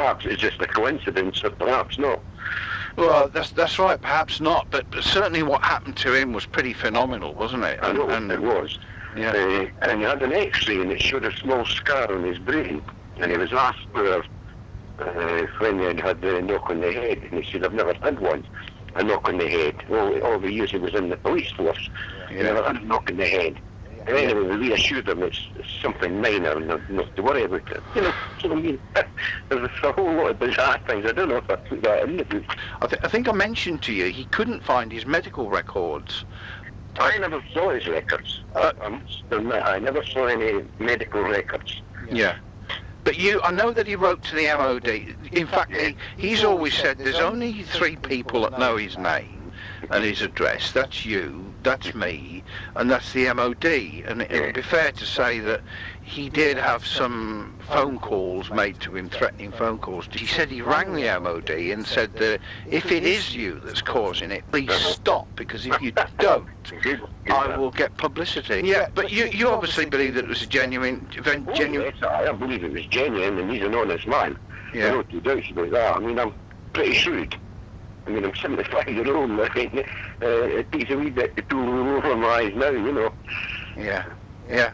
perhaps it's just a coincidence, or perhaps not. Well, that's right, perhaps not, but certainly what happened to him was pretty phenomenal, wasn't it? I know it was. Yeah. And he had an X-ray and it showed a small scar on his brain. And he was asked when he had the knock on the head, and he said, "I've never had one, a knock on the head. All the years he was in the police force, he never had a knock on the head." And anyway, we reassured him it's something minor and not to worry about it. You know, so I mean, there's a whole lot of bizarre things. I don't know if I put that in the book. I think I mentioned to you he couldn't find his medical records. I never saw his records. I must admit, I never saw any medical records. Yeah. But I know that he wrote to the MOD. In fact, he's always said there's only 3 people that know his name and his address. That's you, that's me, and that's the MOD. And it would be fair to say that he did have some phone calls made to him, threatening phone calls. He said he rang the MOD and said that if it is you that's causing it, please stop, because if you don't, I will get publicity. Yeah, but you obviously believe that it was a genuine. Yes, I believe it was genuine, and he's an honest man. Yeah. I don't do doubts about that. I mean, I'm pretty shrewd. I mean, I'm 75 years old, and I mean, it takes a wee bit to pull over my eyes now, you know. Yeah, yeah.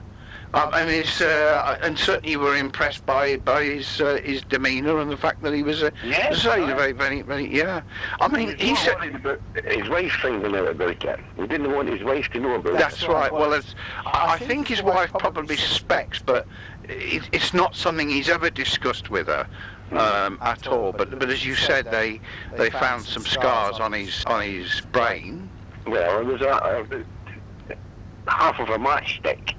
And and certainly you were impressed by his demeanour and the fact that he was very, very, very, yeah. I mean, he said about his wife finding out about it. He didn't want his wife to know about it. That's right. Well, I think his wife probably suspects, but it's not something he's ever discussed with her at all. But as you said, they found some scars on his brain. Well, it was half of a matchstick.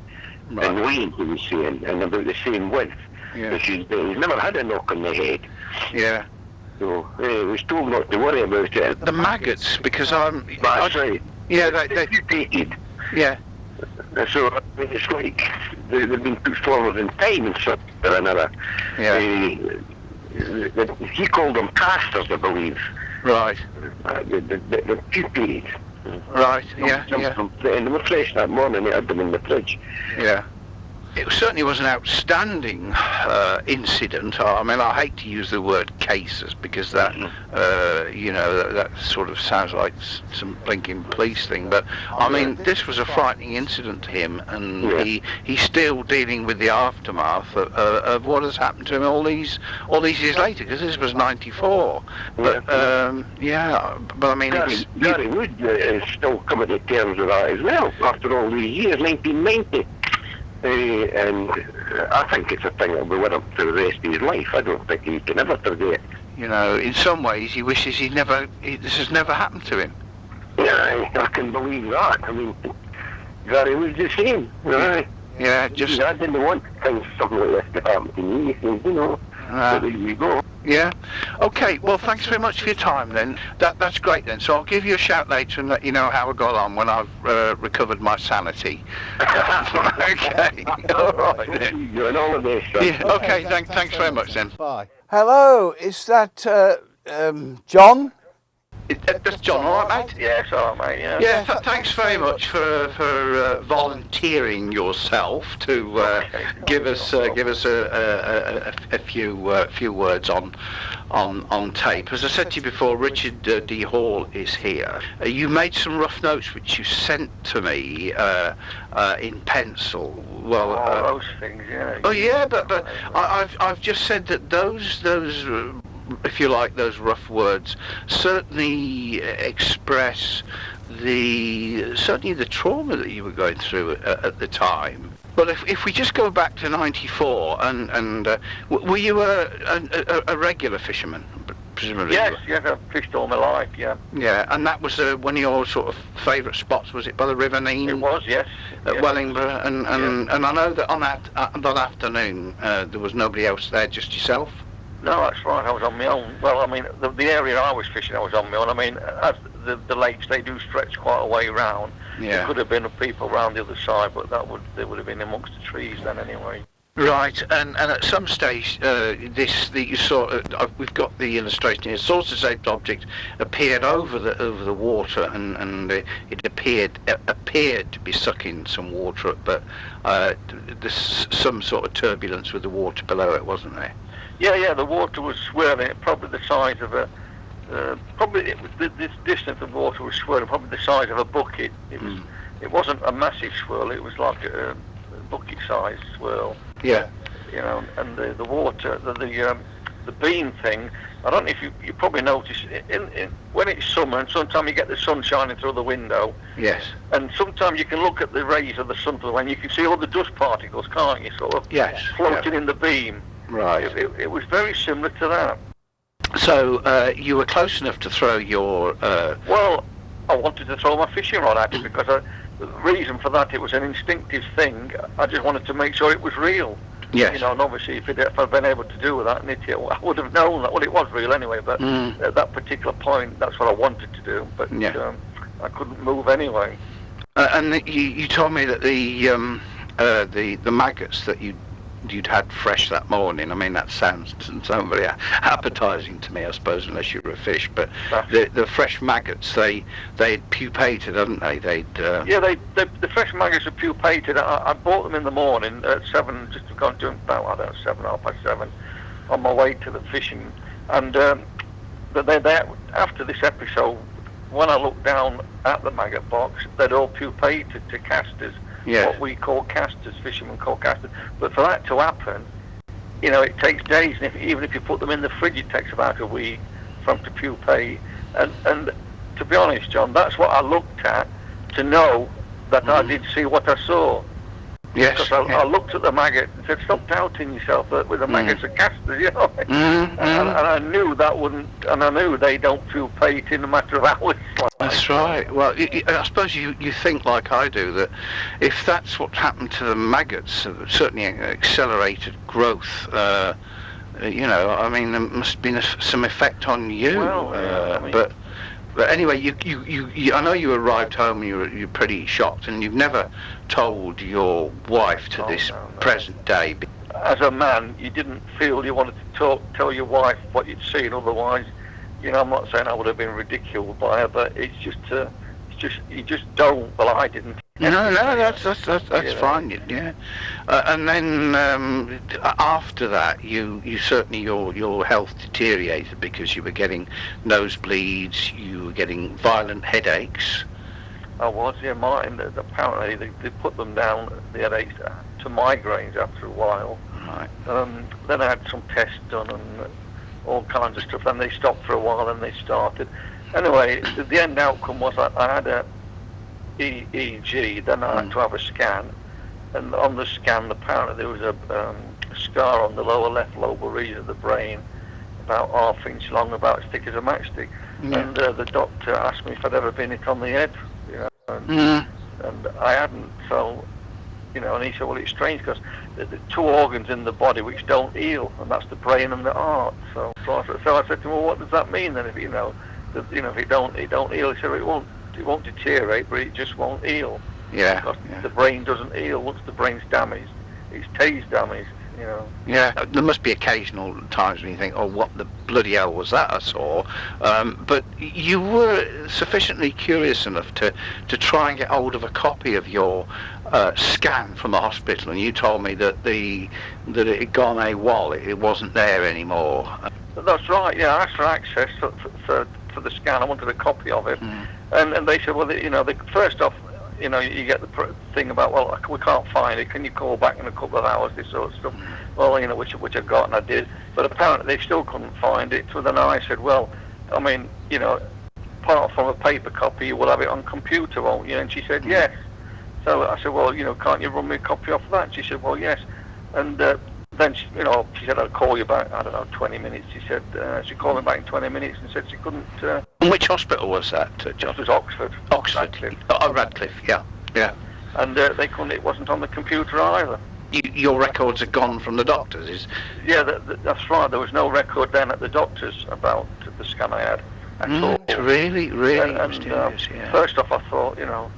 Right. And weight, he was saying, and about the same width. Yeah. He's never had a knock on the head. Yeah. So he was told not to worry about it. The maggots, because That's right. Yeah, they mutated. Yeah. So I mean, it's like they've been put forward in time and something or another. Yeah. He called them casters, I believe. Right. The pupated. Right, yeah. And they were fresh that morning, they had them in the fridge. Yeah. It certainly was an outstanding incident. I mean, I hate to use the word cases because that, that sort of sounds like some blinking police thing. But I mean, this was a frightening incident to him, and he's still dealing with the aftermath of what has happened to him all these years later. Because this was '94. But but I mean, Gary Wood is still coming to terms with that as well after all these years, 1990. And I think it's a thing that'll be with him for the rest of his life. I don't think he can ever forget. You know, in some ways, he wishes this has never happened to him. Yeah, I can believe that. I mean, Gary was the same. Right? Yeah, just. I didn't want something like this to happen to me. So, you know, so there you go. Yeah. Okay. Well, thanks very much for your time. Then that's great. Then, so I'll give you a shout later and let you know how I got on when I've recovered my sanity. Okay. All right. Then. You're all the best. Yeah. Okay. Thanks very much. Then. Bye. Hello. Is that John? That's John, all right, mate? Yes, all right, mate. Yeah. Yeah. Thanks very much for volunteering yourself to give us a few words on tape. As I said to you before, Richard D. Hall is here. You made some rough notes which you sent to me in pencil. Well, those things, yeah. Oh yeah, but I've just said that those. If you like, those rough words certainly express certainly the trauma that you were going through at the time. But if we just go back to '94, and were you a regular fisherman? Presumably. Yes, I've fished all my life. Yeah. Yeah, and that was one of your sort of favourite spots. Was it by the River Nene? It was, yes. At Wellingborough, and I know that on that afternoon there was nobody else there, just yourself. No, that's right. I was on my own. Well, I mean, the area I was fishing, I was on my own. I mean, the lakes, they do stretch quite a way round. Yeah. There could have been people around the other side, but they would have been amongst the trees then anyway. Right, and at some stage, you saw we've got the illustration here. Saucer-shaped object appeared over the water, and it appeared to be sucking some water up, but there's some sort of turbulence with the water below it, wasn't there? Yeah, the water was swirling, probably the size of a, this distance of water was swirling, probably the size of a bucket. It wasn't a massive swirl, it was like a bucket-sized swirl. Yeah. You know, and the water, the beam thing, I don't know if you probably notice, when it's summer and sometimes you get the sun shining through the window. Yes. And sometimes you can look at the rays of the sun and you can see all the dust particles, can't you, sort of floating in the beam. Right. It was very similar to that. So you were close enough to throw your... Well, I wanted to throw my fishing rod at it because the reason for that, it was an instinctive thing. I just wanted to make sure it was real. Yes. You know, and obviously if I'd been able to do that, and I would have known that. Well, it was real anyway, but at that particular point, that's what I wanted to do. But I couldn't move anyway. And you told me that the maggots that you'd had fresh that morning. I mean, that doesn't sound very appetising to me, I suppose, unless you were a fish. But the fresh maggots, they had pupated, hadn't they? The fresh maggots are pupated. I bought them in the morning at 7, just gone to about, I don't know, 7:30, on my way to the fishing. And they after this episode, when I looked down at the maggot box, they'd all pupated to casters. Yeah. What we call casters, fishermen call casters. But for that to happen, you know, it takes days, and even if you put them in the fridge, it takes about a week for them to pupate. And to be honest, John, that's what I looked at to know that I did see what I saw. Yes. Because I looked at the maggot and said, stop doubting yourself with the maggots are casters, you know. And I knew that wouldn't, and I knew they don't pupate in a matter of hours. That's right. Well, I suppose you think like I do, that if that's what happened to the maggots, certainly accelerated growth, you know, I mean, there must have been some effect on you. Well, I mean, but anyway, you I know you arrived home and you're pretty shocked, and you've never told your wife to this present day. As a man, you didn't feel you wanted to tell your wife what you'd seen, otherwise, you know, I'm not saying I would have been ridiculed by her, but it's just you just don't. Well, I didn't. No, that's fine. Yeah, and then after that, you certainly your health deteriorated because you were getting nosebleeds, you were getting violent headaches. I was, yeah. Apparently they put them down, the headaches, to migraines after a while. Right. Then I had some tests done and all kinds of stuff. Then they stopped for a while, and they started. Anyway, the end outcome was I had a EEG, then I had to have a scan, and on the scan apparently there was a scar on the lower left lobar region of the brain, about ½ inch long, about as thick as a matchstick. And the doctor asked me if I'd ever been hit on the head, you know, and I hadn't. So, you know, and he said, well, it's strange because the two organs in the body which don't heal, and that's the brain and the heart. So I said to him, well, what does that mean then? If if it don't heal, he said, it won't deteriorate, but it just won't heal. Yeah. Because the brain doesn't heal once the brain's damaged. It stays damaged, you know. Yeah, there must be occasional times when you think, oh, what the bloody hell was that I saw? But you were sufficiently curious enough to try and get hold of a copy of your scan from the hospital, and you told me that it had gone AWOL, it wasn't there anymore. That's right, yeah, I asked for access for the scan. I wanted a copy of it. And they said, well, you know, first off, you know, you get the thing about, well, we can't find it, can you call back in a couple of hours, this sort of stuff. Well, you know, which I got, and I did. But apparently they still couldn't find it. So then I said, well, I mean, you know, apart from a paper copy, you will have it on computer, won't you? And she said, yes. So I said, well, you know, can't you run me a copy off of that? And she said, well, yes. And then, she said, I'll call you back, I don't know, 20 minutes. She said, she called me back in 20 minutes and said she couldn't... And which hospital was that, John? It was Oxford. Radcliffe. Oh, Radcliffe, yeah. And they couldn't, it wasn't on the computer either. Your records are gone from the doctors? Yeah, that's right. There was no record then at the doctors about the scan I had at all. It's really mysterious, yeah. First off, I thought, you know,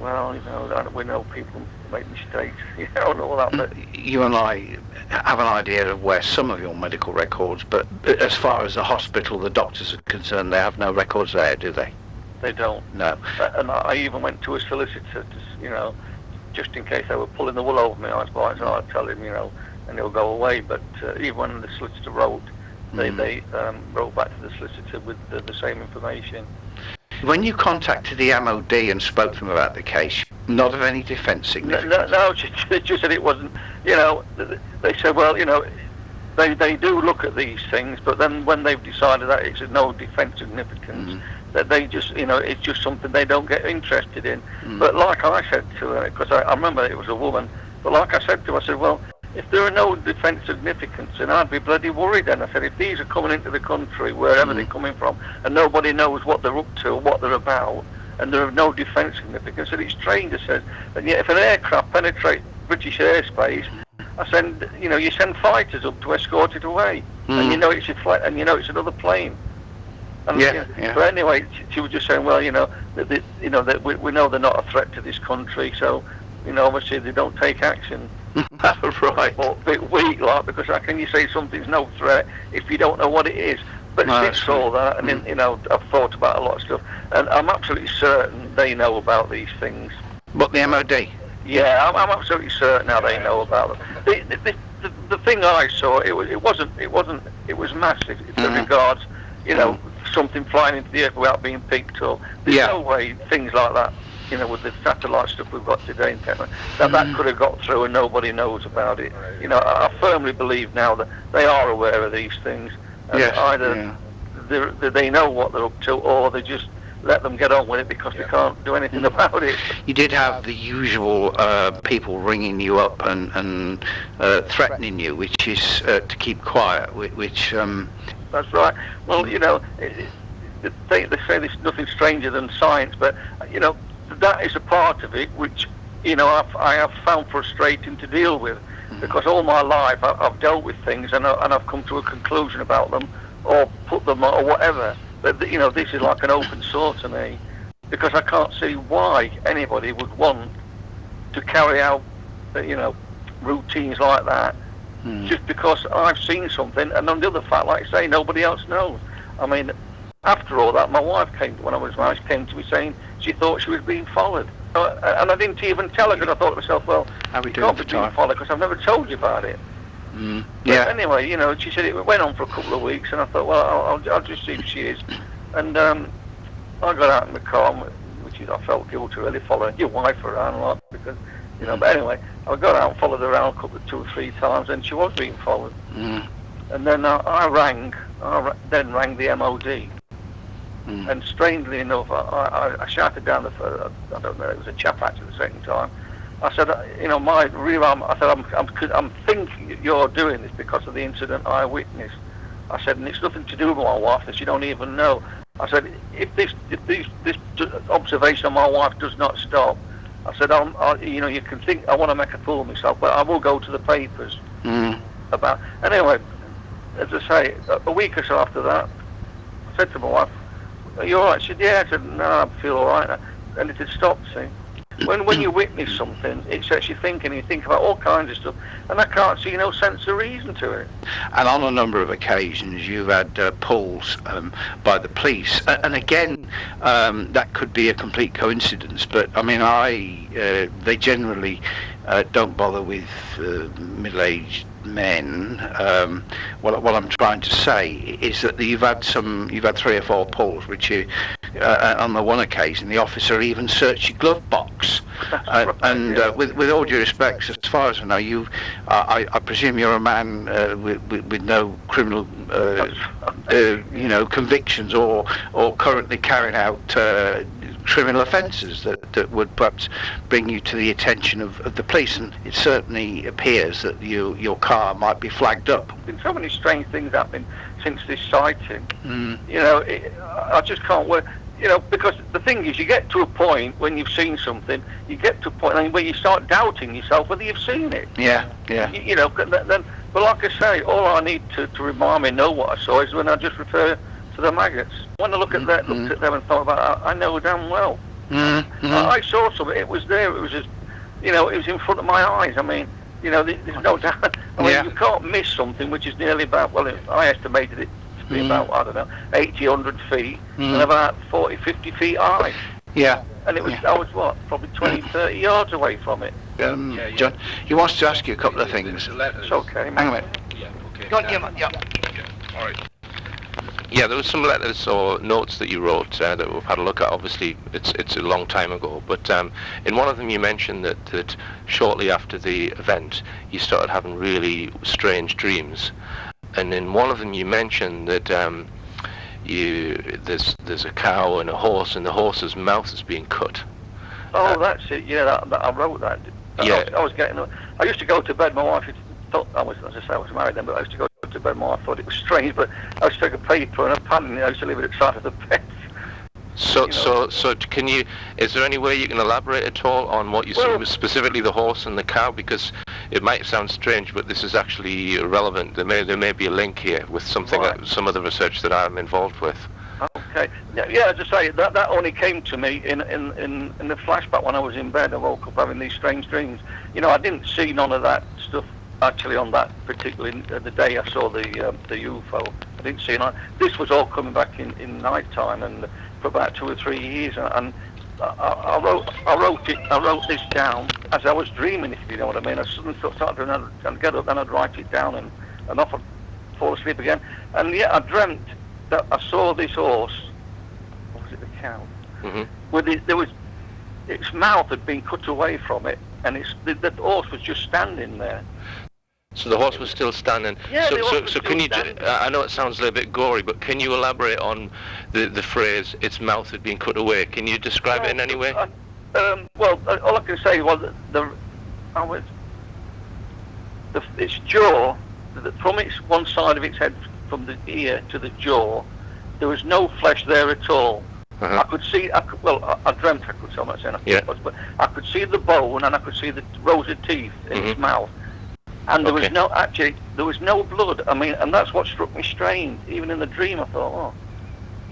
well, you know, we know people make mistakes, you know, and all that. But you and I have an idea of where some of your medical records, but as far as the hospital, the doctors are concerned, they have no records there, do they? They don't. No. And I even went to a solicitor, you know, just in case they were pulling the wool over my eyes. But I tell him, you know, and it'll go away. But even when the solicitor wrote, they wrote back to the solicitor with the same information. When you contacted the MOD and spoke to them about the case, not of any defence significance? No, she just said it wasn't, they said, well, they do look at these things, but then when they've decided that it's of no defence significance, that they just, it's just something they don't get interested in. But like I said to her, because I remember it was a woman, but like I said to her, I said, well, if there are no defence significance, then I'd be bloody worried then. I said, if these are coming into the country, wherever they're coming from, and nobody knows what they're up to or what they're about, and there are no defence significance, and it's strange, I said, and yet if an aircraft penetrates British airspace, I said, you send fighters up to escort it away, and it's and it's another plane. And, But anyway, she was just saying, well, that we know they're not a threat to this country, so, obviously they don't take action. Right. But a bit weak, like, because how can you say something's no threat if you don't know what it is? But since all that, and then, I've thought about a lot of stuff, and I'm absolutely certain they know about these things. But the MOD? Yeah, I'm absolutely certain now they know about them. The thing I saw, it was massive as regards, something flying into the air without being picked up. There's no way things like that, with the satellite stuff we've got today in technology, that could have got through and nobody knows about it. I firmly believe now that they are aware of these things. And either they know what they're up to, or they just let them get on with it because they can't do anything about it. You did have the usual people ringing you up and threatening you, which is to keep quiet, which... That's right. Well, they say there's nothing stranger than science, but, that is a part of it which, I have found frustrating to deal with, because all my life I've dealt with things and I've come to a conclusion about them, or put them or whatever. But this is like an open sore to me, because I can't see why anybody would want to carry out, routines like that, just because I've seen something, and on the other fact, like I say, nobody else knows. I mean, after all that, my wife when I was married, came to me saying she thought she was being followed. And I didn't even tell her, because I thought to myself, well, you can't be being followed because I've never told you about it. But anyway, she said it went on for a couple of weeks, and I thought, well, I'll just see if she is. And I got out in the car, which is, I felt guilty really following your wife around a lot, because, but anyway, I got out and followed her around two or three times, and she was being followed. And then I rang the MOD. And strangely enough, I shouted down I don't know, it was a chap actually the second time. I said, my rear arm, I said, I'm thinking you're doing this because of the incident I witnessed. I said, and it's nothing to do with my wife that you don't even know. I said, if this observation of my wife does not stop, I said, you can think I want to make a fool of myself, but I will go to the papers about. Anyway, as I say, a week or so after that, I said to my wife, "Are you all right?" She said, "Yeah." I said, "No, I feel all right." And it had stopped. See, when you witness something, it sets you thinking. You think about all kinds of stuff, and I can't see no sense or reason to it. And on a number of occasions, you've had pulls by the police, and again, that could be a complete coincidence. But I mean, they generally don't bother with middle-aged men. What I'm trying to say is that you've had 3 or 4 pulls, which you, on the one occasion, the officer even searched your glove box. With all due respect, as far as I know, I presume you're a man with no criminal, convictions or currently carrying out criminal offences that would perhaps bring you to the attention of the police, and it certainly appears that your car might be flagged up. There's been so many strange things happening since this sighting. I just can't work. Because the thing is, you get to a point when you've seen something, you get to a point where you start doubting yourself whether you've seen it. Yeah. But like I say, all I need to remind me know what I saw is when I just refer to the maggots. When I looked at them and thought about it, I know damn well. I saw something. It was there. It was just, it was in front of my eyes. I mean, there's no doubt. I mean, you can't miss something which is nearly about, I estimated it to be about, 80, 100 feet, and about 40, 50 feet high. Yeah. And I was, probably 20, 30 yards away from it. John, he wants to ask you a couple of things. It's okay, Hang on mate. a minute. Go on, yeah. All right. Yeah, there were some letters or notes that you wrote that we've had a look at. Obviously, it's a long time ago, but in one of them you mentioned that shortly after the event you started having really strange dreams, and in one of them you mentioned that there's a cow and a horse, and the horse's mouth is being cut. Oh, that's it. Yeah, I wrote that. Yeah. I was getting. I used to go to bed. My wife thought I was, as I say, I was married then, but I used to go to bed. My wife thought it was strange, but I used to take a paper and a pen, and I used to leave it at the side of the bed. So can you? Is there any way you can elaborate at all on what you saw, specifically the horse and the cow? Because it might sound strange, but this is actually relevant. There may be a link here with something, Right. some of the research that I'm involved with. Okay. Yeah. As I say, that only came to me in the flashback when I was in bed. I woke up having these strange dreams. I didn't see none of that stuff actually on that particular the day I saw the UFO. I didn't see none. This was all coming back in night time and for about 2 or 3 years. And I wrote this down as I was dreaming, if you know what I mean. I suddenly started and get up and I'd write it down and off I'd fall asleep again. And yeah, I dreamt that I saw this horse, or was it the cow? Mm-hmm. Its mouth had been cut away from it, and the horse was just standing there. So the horse was still standing. Yeah, the horse was So still can you? standing. I know it sounds a little bit gory, but can you elaborate on the phrase "its mouth had been cut away"? Can you describe it in any way? Well, all I can say was its jaw, from its one side of its head, from the ear to the jaw, there was no flesh there at all. Uh-huh. I could see. I dreamt I could. So I'm not saying I Yeah. was, but I could see the bone and I could see the rows of teeth in its mouth. And there was there was no blood. I mean, and that's what struck me strange. Even in the dream, I thought,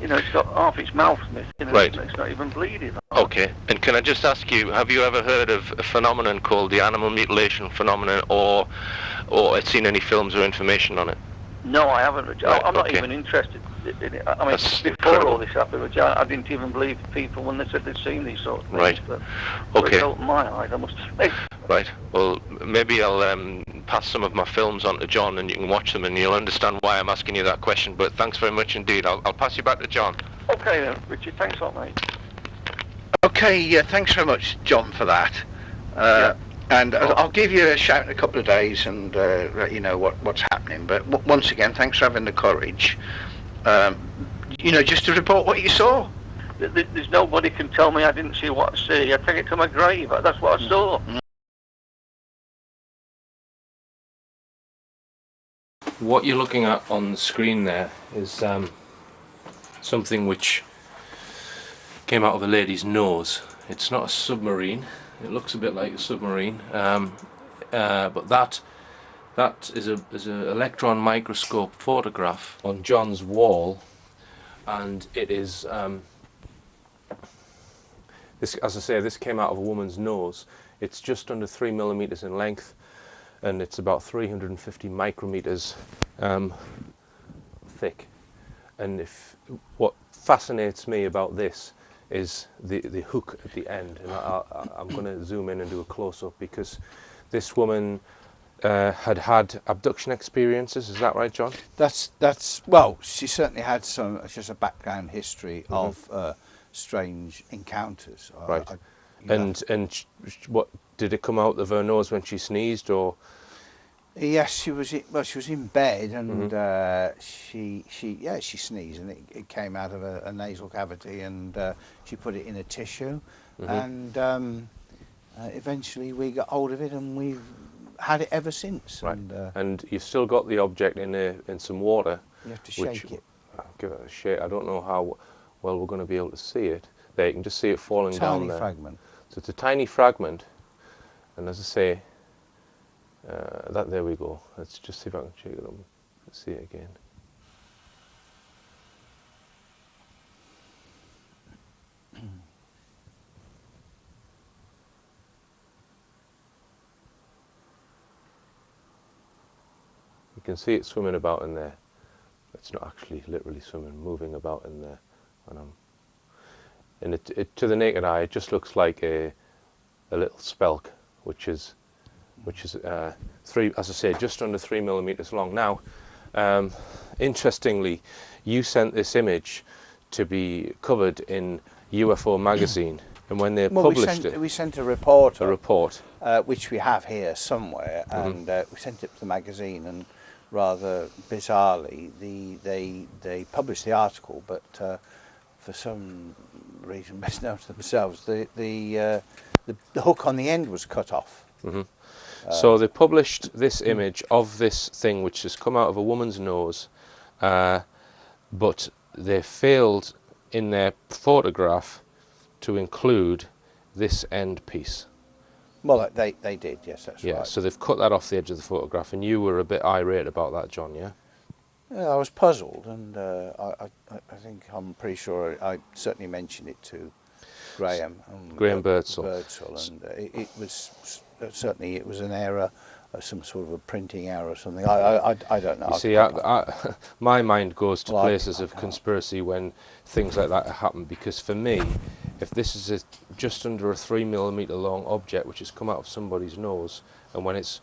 it's got half its mouth missing. Right. It's not even bleeding. Okay. And can I just ask you, have you ever heard of a phenomenon called the animal mutilation phenomenon, or seen any films or information on it? No, I haven't. Right, I'm not okay. even interested in it. I mean, That's before incredible. all this happened, I didn't even believe people when they said they'd seen these sort of things. Right. But Okay. it opened my eyes, I must say. Right. Well, maybe I'll pass some of my films on to John, and you can watch them, and you'll understand why I'm asking you that question. But thanks very much indeed. I'll pass you back to John. Okay then, Richard. Thanks a lot, mate. Okay, thanks very much, John, for that. And I'll give you a shout in a couple of days and let you know what's happening. But once again, thanks for having the courage. Just to report what you saw. There's nobody can tell me I didn't see what I see. I take it to my grave. That's what I saw. What you're looking at on the screen there is something which came out of a lady's nose. It's not a submarine. It looks a bit like a submarine, but that is an electron microscope photograph on John's wall, and it is this. As I say, this came out of a woman's nose. It's just under 3 millimeters in length, and it's about 350 micrometers thick. And what fascinates me about this is the hook at the end, and I'm going to zoom in and do a close-up, because this woman had abduction experiences. Is that right, John? That's well, she certainly had just a background history of strange encounters. Right. What did it come out of her nose when she sneezed, or? Yes, she was in bed, and she sneezed, and it came out of a nasal cavity, and she put it in a tissue, and eventually we got hold of it, and we've had it ever since. Right. And you've still got the object in some water. You have to shake it. Give it a shake. I don't know how well we're going to be able to see it. There, you can just see it falling down there. Tiny fragment. So it's a tiny fragment, and as I say, there we go. Let's just see if I can shake it up. Let's see it again. You can see it swimming about in there. It's not actually literally swimming, moving about in there. And it to the naked eye, it just looks like a little spelk which is three, as I say, just under 3 millimeters long. Now, interestingly, you sent this image to be covered in UFO magazine, and when they published it, we sent a report, which we have here somewhere, and we sent it to the magazine, and rather bizarrely, they published the article, but for some reason best known to themselves, the hook on the end was cut off. So they published this image of this thing which has come out of a woman's nose, but they failed in their photograph to include this end piece. Well, they did, yes, that's right. Yeah, so they've cut that off the edge of the photograph, and you were a bit irate about that, John, yeah? Yeah, I was puzzled, and I think I'm pretty sure I certainly mentioned it to Graham. Birdsall. And it was certainly it was an error, some sort of a printing error or something. I don't know. You see, my mind goes to places of conspiracy when things like that happen, because for me, if this is just under a 3 millimeter long object which has come out of somebody's nose, and when it's